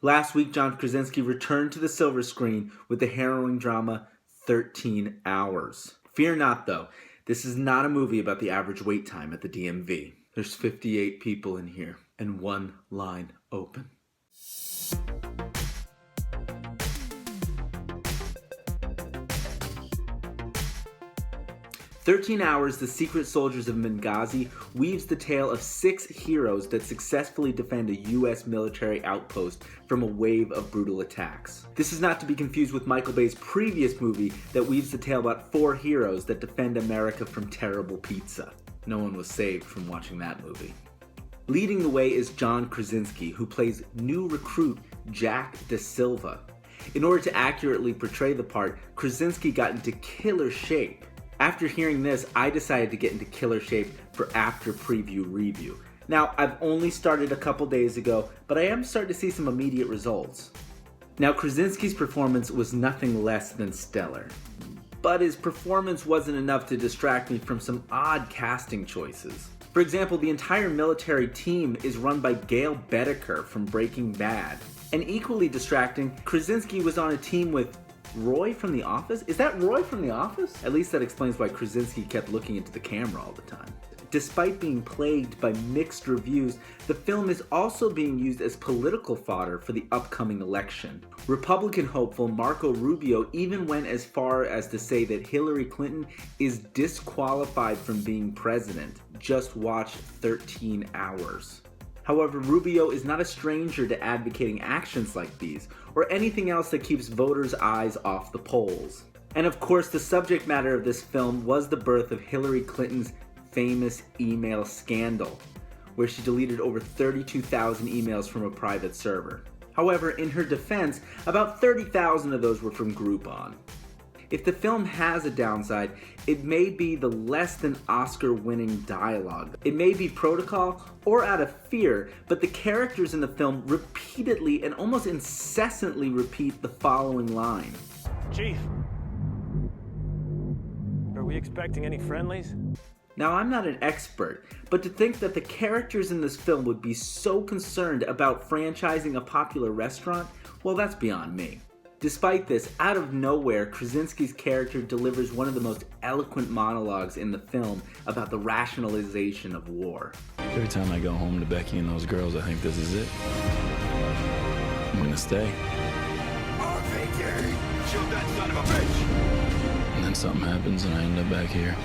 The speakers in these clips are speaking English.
Last week, John Krasinski returned to the silver screen with the harrowing drama 13 Hours. Fear not, though. This is not a movie about the average wait time at the DMV. There's 58 people in here and one line open. "13 Hours, The Secret Soldiers of Benghazi" weaves the tale of 6 heroes that successfully defend a U.S. military outpost from a wave of brutal attacks. This is not to be confused with Michael Bay's previous movie that weaves the tale about 4 heroes that defend America from terrible pizza. No one was saved from watching that movie. Leading the way is John Krasinski, who plays new recruit Jack Da Silva. In order to accurately portray the part, Krasinski got into killer shape. After hearing this, I decided to get into killer shape for after preview review. Now, I've only started a couple days ago, but I am starting to see some immediate results. Now, Krasinski's performance was nothing less than stellar. But his performance wasn't enough to distract me from some odd casting choices. For example, the entire military team is run by Gail Bedecker from Breaking Bad. And equally distracting, Krasinski was on a team with Roy from The Office? Is that Roy from The Office? At least that explains why Krasinski kept looking into the camera all the time. Despite being plagued by mixed reviews, the film is also being used as political fodder for the upcoming election. Republican hopeful Marco Rubio even went as far as to say that Hillary Clinton is disqualified from being president. Just watch 13 Hours. However, Rubio is not a stranger to advocating actions like these, or anything else that keeps voters' eyes off the polls. And of course, the subject matter of this film was the birth of Hillary Clinton's famous email scandal, where she deleted over 32,000 emails from a private server. However, in her defense, about 30,000 of those were from Groupon. If the film has a downside, it may be the less than Oscar-winning dialogue. It may be protocol or out of fear, but the characters in the film repeatedly and almost incessantly repeat the following line. Chief, are we expecting any friendlies? Now, I'm not an expert, but to think that the characters in this film would be so concerned about franchising a popular restaurant, well, that's beyond me. Despite this, out of nowhere, Krasinski's character delivers one of the most eloquent monologues in the film about the rationalization of war. Every time I go home to Becky and those girls, I think this is it. I'm gonna stay. RVD! Shoot that son of a bitch! And then something happens and I end up back here.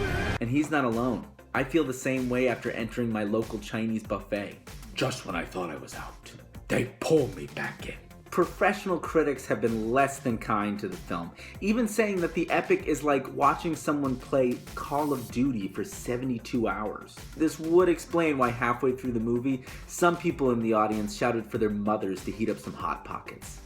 And he's not alone. I feel the same way after entering my local Chinese buffet. Just when I thought I was out, they pulled me back in. Professional critics have been less than kind to the film, even saying that the epic is like watching someone play Call of Duty for 72 hours. This would explain why halfway through the movie, some people in the audience shouted for their mothers to heat up some Hot Pockets.